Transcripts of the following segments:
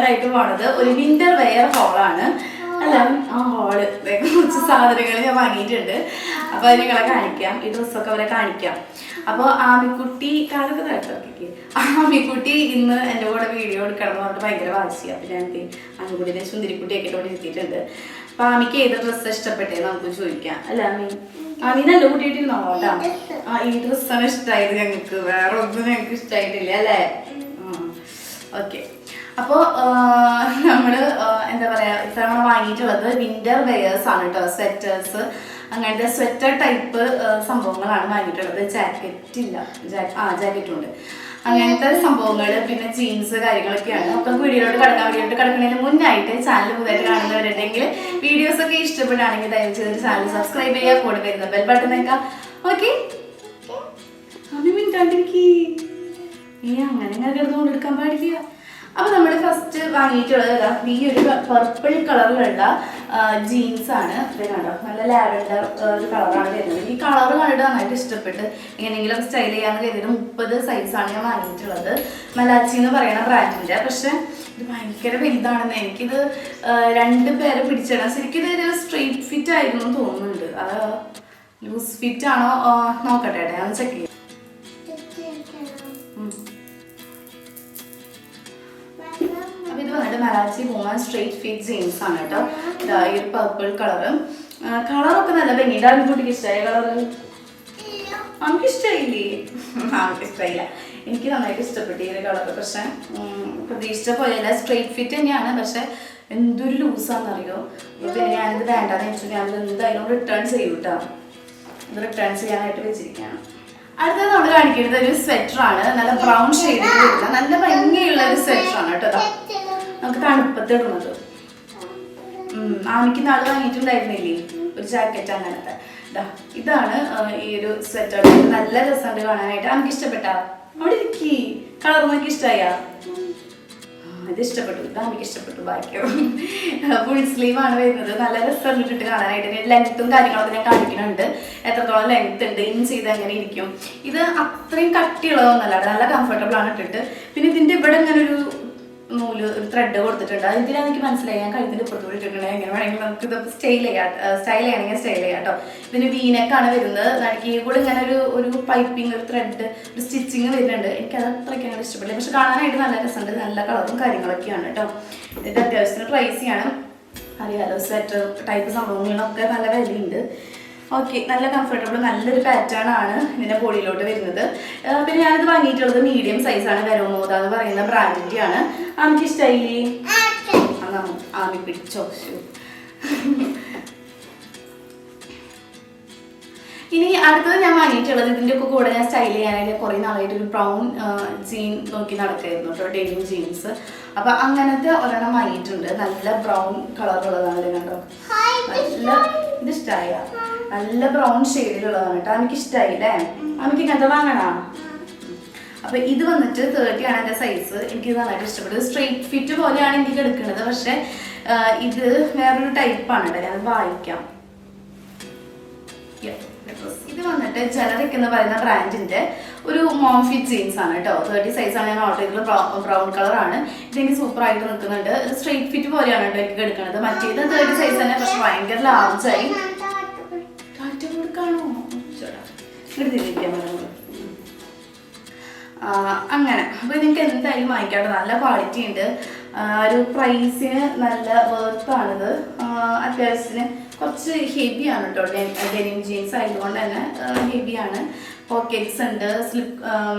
ചെയ്യാനായിട്ട് പോണത് ഒരു വിന്റർ വെയർ ഹോളാണ്. അല്ല ആ ഹോള് കുറച്ച് സാധനങ്ങൾ ഞാൻ വാങ്ങിയിട്ടുണ്ട്. അപ്പോൾ അത് നിങ്ങളെ കാണിക്കാം, ഈ ഡ്രസ്സൊക്കെ അവരെ കാണിക്കാം. അപ്പോൾ ആമിക്കുട്ടി കാലൊക്കെ തരട്ടൊക്കെ ആമിക്കുട്ടി ഇന്ന് എൻ്റെ കൂടെ വീഡിയോ എടുക്കണം എന്ന് പറഞ്ഞിട്ട് ഭയങ്കര വാശിയാണ്. അപ്പോൾ ഞാൻ ആമിക്കുട്ടീനെ സുന്ദരിക്കുട്ടിയൊക്കെ ഇവിടെ എത്തിയിട്ടുണ്ട്. അപ്പോൾ ആമിക്ക് ഏത് ഡ്രസ്സ് ഇഷ്ടപ്പെട്ടേ നമുക്ക് ചോദിക്കാം. അല്ല ആമി നല്ല കുട്ടിയിട്ടിരുന്നോ കേട്ടോ. ഈ ഡ്രസ്സാണ് ഇഷ്ടമായത് ഞങ്ങൾക്ക്, വേറെ ഒന്നും ഞങ്ങൾക്ക് ഇഷ്ടമായിട്ടില്ല അല്ലേ. ഓക്കെ, അപ്പോൾ നമ്മൾ എന്താ പറയുക, ഇത്തവണ വാങ്ങിയിട്ടുള്ളത് വിന്റർ വെയേഴ്സ് ആണ് കേട്ടോ. സ്വെറ്റേഴ്സ്, അങ്ങനത്തെ സ്വെറ്റർ ടൈപ്പ് സംഭവങ്ങളാണ് വാങ്ങിയിട്ടുള്ളത്. ജാക്കറ്റ് ഇല്ല, ജാക്കറ്റും ഉണ്ട്, അങ്ങനത്തെ സംഭവങ്ങൾ. പിന്നെ ജീൻസ് കാര്യങ്ങളൊക്കെയാണ്. നമുക്ക് വീഡിയോയിലോട്ട് കിടക്കുന്നതിന് മുന്നായിട്ട് ചാനൽ പുതിയതായിട്ട് കാണുന്നവരുണ്ടെങ്കിൽ വീഡിയോസ് ഒക്കെ ഇഷ്ടപ്പെടുകയാണെങ്കിൽ ദയവ് ചെയ്ത് ചാനൽ സബ്സ്ക്രൈബ് ചെയ്യുക, കൂടെ വരുന്ന ബെൽ ബട്ടൺ വെക്കാം. ഓക്കെ, അമ്മ മിണ്ടാണ്ടിരിക്കേ, അങ്ങനെ കിടന്നുകൊണ്ട് എടുക്കാൻ പാടില്ല. അപ്പോൾ നമ്മൾ ഫസ്റ്റ് വാങ്ങിയിട്ടുള്ളത് ഈ ഒരു പർപ്പിൾ കളറിലുള്ള ജീൻസ് ആണ്. ഇത് കണ്ടോ, നല്ല ലാവൻഡർ ഒരു കളറാണ് വരുന്നത്. ഈ കളർ കണ്ടിട്ട് നന്നായിട്ട് ഇഷ്ടപ്പെട്ട് എങ്ങനെയെങ്കിലും സ്റ്റൈൽ ചെയ്യാന്ന് കരുതിയിട്ട് 30 സൈസാണ് ഞാൻ വാങ്ങിയിട്ടുള്ളത്. മലാച്ചി എന്ന് പറയുന്ന ബ്രാൻഡിൻ്റെ. പക്ഷെ ഇത് ഭയങ്കര വലുതാണെന്ന്, എനിക്കിത് 2 പേരെ പിടിച്ചിടാം. ശരിക്കും ഇതൊരു സ്ട്രെയിറ്റ് ഫിറ്റ് ആയിരുന്നു തോന്നുന്നുണ്ട്. അത് ലൂസ് ഫിറ്റ് ആണോ നോക്കട്ടെ, ഞാൻ ചെക്ക് ചെയ്യാം. ഇത് വന്നിട്ട് മലാച്ചി വുമൺ സ്ട്രെയിറ്റ് ഫിറ്റ് ജീൻസ് ആണ് കേട്ടോ. ഈ ഒരു പർപ്പിൾ കളറൊക്കെ നല്ല ഭംഗിയുണ്ട്. ആൺകുട്ടിക്ക് ഇഷ്ടമായ കളറ്? നമുക്ക് ഇഷ്ടമായില്ലേ? നമുക്ക് ഇഷ്ടമായില്ല, എനിക്ക് നന്നായിട്ട് ഇഷ്ടപ്പെട്ടു ഈ ഒരു കളറ്. പക്ഷെ പ്രതീക്ഷിച്ച പോലെയല്ല, സ്ട്രെയിറ്റ് ഫിറ്റ് തന്നെയാണ്. പക്ഷെ എന്തൊരു ലൂസാണെന്നറിയോ. പിന്നെ ഞാനിത് വേണ്ടാന്ന് വെച്ചു, ഞാനിത് എന്തായാലും റിട്ടേൺ ചെയ്യും കേട്ടോ. ഇത് റിട്ടേൺ ചെയ്യാനായിട്ട് വെച്ചിരിക്കുകയാണ്. അടുത്തത് നമ്മൾ കാണിക്കുന്നത് ഒരു സ്വെറ്ററാണ്. നല്ല ബ്രൗൺ ഷെയ്ഡിൽ വരുന്ന നല്ല ഭംഗിയുള്ള ഒരു സ്വെറ്ററാണ് കേട്ടോ. നമുക്ക് തണുപ്പത്ത് ഇടുന്നത്. ആമിക്ക് നാളെ വാങ്ങിയിട്ടുണ്ടായിരുന്നില്ലേ ഒരു ജാക്കറ്റ് അങ്ങനത്തെ. ഇതാണ് ഈ ഒരു സ്വെറ്റർ. നല്ല രസമുണ്ട് കാണാനായിട്ട്. ആമിക്ക് ഇഷ്ടപ്പെട്ടാ? അവിടെ ഇരിക്കി കളർ നോക്കി ഇഷ്ടമായ? ഇത് ഇഷ്ടപ്പെട്ടു, ഇത് ആമിക്ക് ഇഷ്ടപ്പെട്ടു. ബാക്കിയോ ഫുൾ സ്ലീവ് ആണ് വരുന്നത്. നല്ല രസം ഇട്ടിട്ട് കാണാനായിട്ട്. ലെങ്ത്തും കാര്യങ്ങളൊക്കെ ഞാൻ കാണിക്കുന്നുണ്ട്, എത്രത്തോളം ലെങ്ത് ഉണ്ട്, ഇൻ ചെയ്ത് എങ്ങനെ ഇരിക്കും. ഇത് അത്രയും കട്ടിയുള്ളതൊന്നല്ല, നല്ല കംഫർട്ടബിൾ ആണ് ഇട്ടിട്ട്. പിന്നെ ഇതിൻ്റെ ഇവിടെ ഇങ്ങനെ ഒരു നൂല്, ഒരു ത്രെഡ് കൊടുത്തിട്ടുണ്ട്. അതിലാണ് എനിക്ക് മനസ്സിലായി. ഞാൻ കഴുത്തിൻ്റെ ഇപ്പുറത്തോടെ ഇട്ടിട്ടുണ്ടെങ്കിൽ എങ്ങനെ വേണമെങ്കിൽ നമുക്ക് ഇത് സ്റ്റൈൽ ചെയ്യണമെങ്കിൽ സ്റ്റൈൽ ചെയ്യാം കേട്ടോ. ഇതിന് വീനക്കാണ് വരുന്നത്. എനിക്ക് കൂടെ ഇങ്ങനെ ഒരു പൈപ്പിംഗ്, ഒരു ത്രെഡ്, ഒരു സ്റ്റിച്ചിങ് വരുന്നുണ്ട്. എനിക്കത് അത്രയ്ക്ക് അങ്ങനെ ഇഷ്ടപ്പെട്ടില്ല. പക്ഷെ കാണാനായിട്ട് നല്ല രസമുണ്ട്, നല്ല കളറും കാര്യങ്ങളൊക്കെയാണ് കേട്ടോ. ഇത് അത്യാവശ്യത്തിന് പ്രൈസിയാണ്, അറിയാലോ. സ്വെറ്റർ ടൈപ്പ് സംഭവങ്ങളിലൊക്കെ നല്ല വിലയുണ്ട്. ഓക്കെ, നല്ല കംഫർട്ടബിൾ, നല്ലൊരു പാറ്റേൺ ആണ് ഇതിൻ്റെ ബോഡിയിലോട്ട് വരുന്നത്. പിന്നെ ഞാനിത് വാങ്ങിയിട്ടുള്ളത് മീഡിയം സൈസാണ്. വെരോമോദ എന്ന് പറയുന്ന ബ്രാൻഡിൻ്റെ ആണ്. ആമിക്ക് ഇഷ്ടമായില്ലേ? ആമി പിടിച്ചോ. ഇനി അടുത്തത് ഞാൻ വാങ്ങിയിട്ടുള്ളത്, ഇതിൻ്റെ ഒക്കെ കൂടെ ഞാൻ സ്റ്റൈൽ ചെയ്യാനായിട്ട് കുറേ നാളായിട്ട് ഒരു ബ്രൗൺ ജീൻ നോക്കി നടക്കായിരുന്നു കേട്ടോ, ഡെനിം ജീൻസ്. അപ്പം അങ്ങനത്തെ ഒരെണ്ണം വാങ്ങിയിട്ടുണ്ട്. നല്ല ബ്രൗൺ കളറുള്ളതാണ്. കണ്ടോ, നല്ല ഇത് ഇഷ്ടമായ, നല്ല ബ്രൗൺ ഷെയ്ഡിലുള്ളതാണ് കേട്ടോ. എനിക്ക് ഇഷ്ടമായില്ലേ? എനിക്ക് ഇങ്ങനത്തെ വാങ്ങണോ? അപ്പോൾ ഇത് വന്നിട്ട് 30 ആണ് എൻ്റെ സൈസ്. എനിക്ക് നന്നായിട്ട് ഇഷ്ടപ്പെട്ടു. സ്ട്രെയിറ്റ് ഫിറ്റ് പോലെയാണ് എനിക്ക് എടുക്കുന്നത്. പക്ഷെ ഇത് വേറൊരു ടൈപ്പാണ് കേട്ടോ. ഞാൻ വായിക്കാം. ഇത് വന്നിട്ട് ജനറിക് എന്ന് പറയുന്ന ബ്രാൻഡിന്റെ ഒരു മോം ഫിറ്റ് ജീൻസ് ആണ് കേട്ടോ. 30 സൈസാണ് ഞാൻ ഓർഡർ ചെയ്തത്. ബ്രൗൺ കളറാണ്. ഇതെനിക്ക് സൂപ്പർ ആയിട്ട് നിൽക്കുന്നുണ്ട്. സ്ട്രെയിറ്റ് ഫിറ്റ് പോലെയാണ് കേട്ടോ എനിക്ക് എടുക്കുന്നത്. മറ്റേത് 30 സൈസ് തന്നെ, പക്ഷെ ഭയങ്കര ലാർജായി. കാണോ അങ്ങനെ. അപ്പോൾ നിങ്ങൾക്ക് എന്തായാലും വാങ്ങിക്കാട്ടോ, നല്ല ക്വാളിറ്റി ഉണ്ട്. ഒരു പ്രൈസിന് നല്ല വർത്താണിത്. അത്യാവശ്യത്തിന് കുറച്ച് ഹെവിയാണ് കേട്ടോ. ഡെനിം ജീൻസ് ആയതുകൊണ്ട് തന്നെ ഹെവിയാണ്. പോക്കറ്റ്സ് ഉണ്ട്, സ്ലിപ്പ്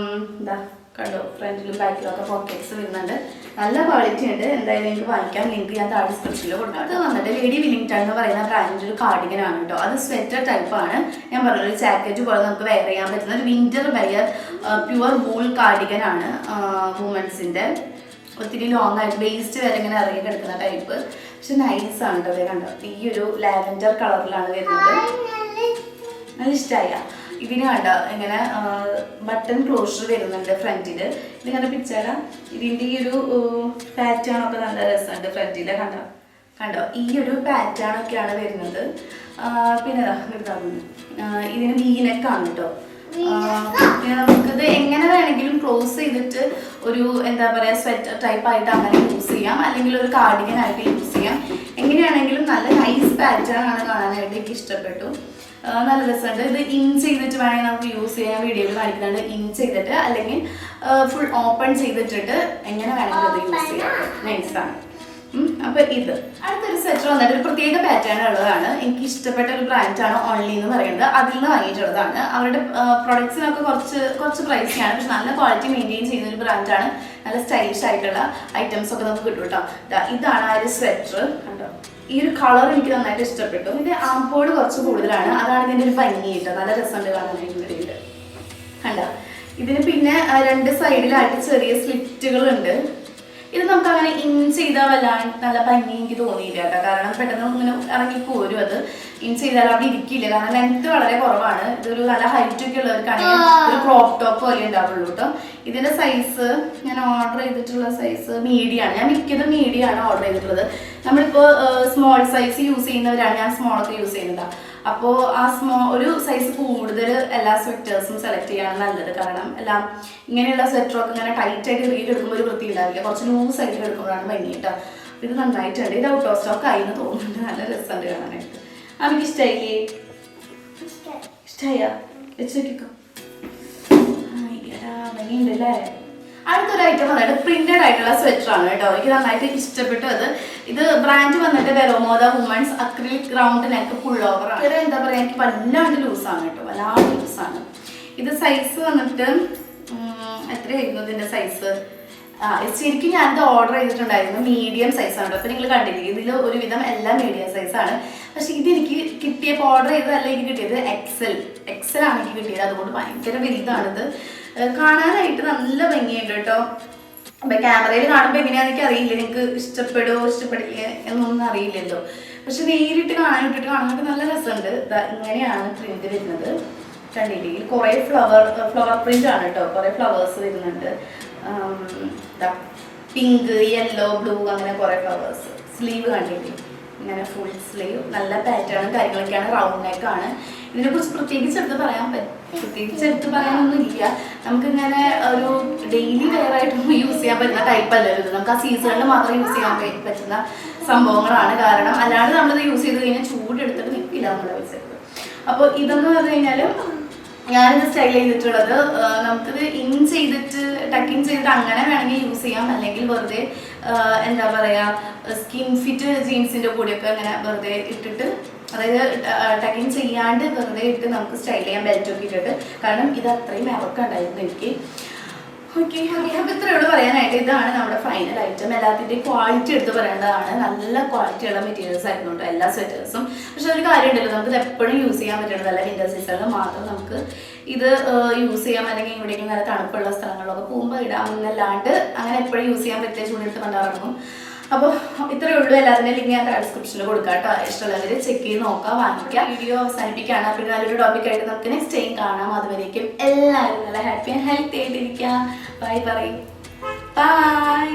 എന്താ കണ്ടോ, ഫ്രണ്ടിലും ബാക്കിലും ഒക്കെ പോക്കറ്റ്സ് വരുന്നുണ്ട്. നല്ല ക്വാളിറ്റി ഉണ്ട്. എന്തായാലും എനിക്ക് വാങ്ങിക്കാം. ലിങ്ക് ഞാൻ താഴെ ഡിസ്ക്രിപ്ഷനിൽ കൊടുക്കാം. അത് വന്നിട്ട് ലേഡി വില്ലിംഗ്ടൺ എന്ന് പറയുന്ന ബ്രാൻഡിൻ്റെ ഒരു കാർഡിഗൻ ആണ് കേട്ടോ. അത് സ്വെറ്റർ ടൈപ്പാണ്. ഞാൻ പറഞ്ഞ ഒരു ജാക്കറ്റ് പോലെ നമുക്ക് വെയർ ചെയ്യാൻ പറ്റുന്ന ഒരു winter wear pure wool cardigan ആണ്. വുമൻസിൻ്റെ ഒത്തിരി ലോങ് ആയിട്ട് വേസ്റ്റ് വരെ ഇങ്ങനെ ഇറങ്ങി കിടക്കുന്ന ടൈപ്പ്. പക്ഷെ നൈസാണ് കേട്ടോ. അതേ കണ്ടോ, ഈ ഒരു ലാവൻഡർ കളറിലാണ് വരുന്നത്. നല്ല ഇഷ്ടമായ. ഇതിന് കണ്ടോ ഇങ്ങനെ ബട്ടൺ ക്ലോഷർ വരുന്നുണ്ട് ഫ്രണ്ടിൽ. ഇതിങ്ങനെ പിടിച്ചാൽ ഇതിൻ്റെ ഈ ഒരു പാറ്റേൺ ഒക്കെ നല്ല രസമുണ്ട് ഫ്രണ്ടിൽ. കണ്ടോ ഈ ഒരു പാറ്റേൺ ഒക്കെയാണ് വരുന്നത്. പിന്നെ ഇതിന് വീനക്കാണ് കേട്ടോ. നമുക്കിത് എങ്ങനെ വേണമെങ്കിലും ക്ലോസ് ചെയ്തിട്ട് ഒരു എന്താ പറയുക സ്വെറ്റർ ടൈപ്പ് ആയിട്ട് അങ്ങനെ യൂസ് ചെയ്യാം, അല്ലെങ്കിൽ ഒരു കാർഡിഗൻ ആയിട്ട് യൂസ് ചെയ്യാം. എങ്ങനെയാണെങ്കിലും നല്ല നൈസ് പാറ്റേൺ ആണ് കാണാനായിട്ട്. എനിക്ക് ഇഷ്ടപ്പെട്ടു, നല്ല രസമുണ്ട്. ഇത് ഇൻ ചെയ്തിട്ട് വേണമെങ്കിൽ നമുക്ക് യൂസ് ചെയ്യാൻ. വീഡിയോയിൽ കാണിക്കുന്നുണ്ട് ഇൻ ചെയ്തിട്ട്, അല്ലെങ്കിൽ ഫുൾ ഓപ്പൺ ചെയ്തിട്ടിട്ട് എങ്ങനെ വേണമെങ്കിലും അത് യൂസ് ചെയ്യാം. നൈസാണ്. അപ്പൊ ഇത് അടുത്തൊരു സ്വെറ്റർ വന്നിട്ട് ഒരു പ്രത്യേക പാറ്റേൺ ഉള്ളതാണ്. എനിക്ക് ഇഷ്ടപ്പെട്ട ഒരു ബ്രാൻഡാണ് ഓൺലി എന്ന് പറയുന്നത്. അതിൽ നിന്ന് വാങ്ങിയിട്ടുള്ളതാണ്. അവരുടെ പ്രൊഡക്ട്സിനൊക്കെ കുറച്ച് പ്രൈസിയാണ്, പക്ഷെ നല്ല ക്വാളിറ്റി മെയിൻറ്റെയിൻ ചെയ്യുന്ന ഒരു ബ്രാൻഡാണ്. നല്ല സ്റ്റൈലിഷ് ആയിട്ടുള്ള ഐറ്റംസ് ഒക്കെ നമുക്ക് കിട്ടും കേട്ടോ. ഇതാണ് ആ ഒരു സ്വെറ്റർ കണ്ടോ. ഈ ഒരു കളർ എനിക്ക് നന്നായിട്ട് ഇഷ്ടപ്പെട്ടു. ഇതിന്റെ ആംപോട് കുറച്ച് കൂടുതലാണ്, അതാണ് ഇതിന്റെ ഒരു ഭംഗി കേട്ടോ. നല്ല രസമുണ്ട് കാണാനായിട്ട് കണ്ടോ. ഇതിന് പിന്നെ 2 സൈഡിലായിട്ട് ചെറിയ സ്ലിറ്റുകൾ ഉണ്ട്. ഇത് നമുക്ക് അങ്ങനെ ഇൻ ചെയ്താൽ വല്ലാണ്ട് നല്ല ഭംഗി എനിക്ക് തോന്നിയില്ല കേട്ടോ. കാരണം പെട്ടെന്ന് ഇങ്ങനെ ഇറങ്ങിപ്പോരും. അത് ഇൻ ചെയ്താൽ അവിടെ ഇരിക്കില്ല, കാരണം ലെങ്ത് വളരെ കുറവാണ്. ഇതൊരു നല്ല ഹൈറ്റ് ഒക്കെ ഉള്ളവർക്കാണെങ്കിൽ ഒരു ക്രോപ്പ് ടോപ്പ് പോലെ ഉണ്ടാവുള്ളൂ കേട്ടോ. ഇതിന്റെ സൈസ് ഞാൻ ഓർഡർ ചെയ്തിട്ടുള്ള സൈസ് മീഡിയം ആണ്. ഞാൻ മിക്കതും മീഡിയം ആണ് ഓർഡർ ചെയ്തിട്ടുള്ളത്. നമ്മളിപ്പോൾ സ്മോൾ സൈസ് യൂസ് ചെയ്യുന്നവരാണ്, ഞാൻ സ്മോളൊക്കെ യൂസ് ചെയ്യുന്നതാണ്. അപ്പോൾ ആ ഒരു സൈസ് കൂടുതൽ എല്ലാ സ്വെറ്റേഴ്സും സെലക്ട് ചെയ്യാണ് നല്ലത്. കാരണം എല്ലാം ഇങ്ങനെയുള്ള സ്വെറ്ററൊക്കെ ഇങ്ങനെ ടൈറ്റ് ആയിട്ട് എടുക്കുമ്പോൾ ഒരു വൃത്തി ഉണ്ടാവില്ല, കുറച്ച് ലൂസ് ആയിട്ട് എടുക്കുമ്പോഴാണ് ഭംഗി കേട്ടോ. ഇത് നന്നായിട്ടുണ്ട്. ഇത് ഔട്ട് ഓഫ് സ്റ്റോക്ക് ആയി എന്ന് തോന്നുന്നുണ്ട്. നല്ല രസമുണ്ട് കാണാനായിട്ട്. എനിക്ക് ഇഷ്ടമായില്ലേ? ഇഷ്ടമായ വെച്ച് നോക്കിക്കോ. ഭംഗിയുണ്ട് അല്ലേ. അടുത്തൊരു ഐറ്റം വന്നിട്ട് പ്രിന്റഡ് ആയിട്ടുള്ള സ്വെറ്റർ ആണ് കേട്ടോ. എനിക്ക് നന്നായിട്ട് ഇഷ്ടപ്പെട്ടു അത്. ഇത് ബ്രാൻഡ് വന്നിട്ട് Vero Moda women's acrylic round neck pullover ആണ്. എന്താ പറയുക, എനിക്ക് വല്ലാണ്ട് ലൂസാണ് കേട്ടോ, വല്ലാണ്ട് ലൂസാണ്. ഇത് സൈസ് വന്നിട്ട് എത്രയായിരുന്നു ഇതിന്റെ സൈസ്? ശരിക്കും ഞാനിത് ഓർഡർ ചെയ്തിട്ടുണ്ടായിരുന്നു മീഡിയം സൈസാണ്. അപ്പൊ നിങ്ങൾ കണ്ടില്ലേ, ഇതിൽ ഒരുവിധം എല്ലാം മീഡിയം സൈസാണ്. പക്ഷെ ഇതെനിക്ക് കിട്ടിയപ്പോൾ ഓർഡർ ചെയ്തതല്ല എനിക്ക് കിട്ടിയത് എക്സൽ ആണ് എനിക്ക് കിട്ടിയത്. അതുകൊണ്ട് ഭയങ്കര വലുതാണിത്. കാണാനായിട്ട് നല്ല ഭംഗിയുണ്ട് കേട്ടോ. അപ്പൊ ക്യാമറയിൽ കാണുമ്പോൾ എങ്ങനെയാണെന്ന് എനിക്ക് അറിയില്ല, നിങ്ങൾക്ക് ഇഷ്ടപ്പെടുമോ ഇഷ്ടപ്പെടില്ല എന്നൊന്നും അറിയില്ലല്ലോ. പക്ഷെ നേരിട്ട് കാണാനായിട്ട് നല്ല രസമുണ്ട്. ഇങ്ങനെയാണ് പ്രിന്റ് വരുന്നത്. കണ്ടില്ലേ, കുറെ ഫ്ലവർ പ്രിന്റ് ആണ് കേട്ടോ. കുറെ ഫ്ലവേഴ്സ് വരുന്നുണ്ട്. പിങ്ക്, യെല്ലോ, ബ്ലൂ അങ്ങനെ കുറെ ഫ്ലവേഴ്സ്. സ്ലീവ് കണ്ടില്ലേ, ഇങ്ങനെ ഫുൾ സ്ലീവ്, നല്ല പാറ്റേണും കാര്യങ്ങളൊക്കെയാണ്. റൗണ്ട് നെക്കാണ്. ഇതിനെക്കുറിച്ച് പ്രത്യേകിച്ച് എടുത്ത് പറയാനൊന്നും ഇല്ല. നമുക്കിങ്ങനെ ഒരു ഡെയിലി വെയർ ആയിട്ടൊന്നും യൂസ് ചെയ്യാൻ പറ്റുന്ന ടൈപ്പ് അല്ലല്ലോ ഇത്. നമുക്ക് ആ സീസണിൽ മാത്രം യൂസ് ചെയ്യാൻ പറ്റുന്ന സംഭവങ്ങളാണ്. കാരണം അല്ലാണ്ട് നമ്മളിത് യൂസ് ചെയ്ത് കഴിഞ്ഞാൽ ചൂടെടുത്തിട്ട് നിൽക്കില്ല നമ്മുടെ വെച്ചിട്ട്. അപ്പോൾ ഇതെന്ന് പറഞ്ഞു കഴിഞ്ഞാൽ ഞാനിത് സ്റ്റൈൽ ചെയ്തിട്ടുള്ളത്, നമുക്കിത് ടക്ക് ഇൻ ചെയ്തിട്ട് അങ്ങനെ വേണമെങ്കിൽ യൂസ് ചെയ്യാം. അല്ലെങ്കിൽ വെറുതെ എന്താ പറയുക, സ്കിൻ ഫിറ്റ് ജീൻസിൻ്റെ കൂടെയൊക്കെ അങ്ങനെ വെറുതെ ഇട്ടിട്ട്, അതായത് ടക്ക് ഇൻ ചെയ്യാണ്ട് വെറുതെ ഇട്ട് നമുക്ക് സ്റ്റൈൽ ചെയ്യാം, ബെൽറ്റൊക്കെ ഇട്ടിട്ട്. കാരണം ഇത് അത്രയും ഇറക്കുണ്ടായിരുന്നു എനിക്ക്. ഓക്കെ, അപ്പോൾ ഇത്രയേ ഉള്ളൂ പറയാനായിട്ട്. ഇതാണ് നമ്മുടെ ഫൈനൽ ഐറ്റം. എല്ലാത്തിൻ്റെയും ക്വാളിറ്റി എടുത്ത് പറയേണ്ടതാണ്. നല്ല ക്വാളിറ്റിയുള്ള മെറ്റീരിയൽസ് ആയിരുന്നു കേട്ടോ എല്ലാ സ്വെറ്റേഴ്സും. പക്ഷെ ഒരു കാര്യം ഉണ്ടല്ലോ, നമുക്കിത് എപ്പോഴും യൂസ് ചെയ്യാൻ പറ്റുന്നതല്ല. വിൻ്റർ സീസണിൽ മാത്രം നമുക്ക് ഇത് യൂസ് ചെയ്യാം. അല്ലെങ്കിൽ ഇവിടേക്കും നല്ല തണുപ്പുള്ള സ്ഥലങ്ങളിലൊക്കെ പോകുമ്പോൾ ഇടാം എന്നല്ലാണ്ട് അങ്ങനെ എപ്പോഴും യൂസ് ചെയ്യാൻ പറ്റിയ ചൂടെടുത്ത് കണ്ടിറങ്ങും. അപ്പോൾ ഇത്രയേ ഉള്ളൂ. എല്ലാത്തിൻ്റെ ലിങ്ക് ഞാൻ ഡിസ്ക്രിപ്ഷനിൽ കൊടുക്കാം കേട്ടോ. ഇഷ്ടമുള്ളവർ ചെക്ക് ചെയ്ത് നോക്കാം, വാങ്ങിക്കാം. വീഡിയോ അവസാനിപ്പിക്കുകയാണ്. അപ്പോൾ നല്ലൊരു ടോപ്പിക്കായിട്ട് നമുക്ക് നെക്സ്റ്റ് ടൈം കാണാം. അതുവരേക്കും എല്ലാവരും നല്ല ഹാപ്പി ആൻഡ് ഹെൽത്തി ആയിട്ടിരിക്കാം. ബൈ പറയും. ബൈ.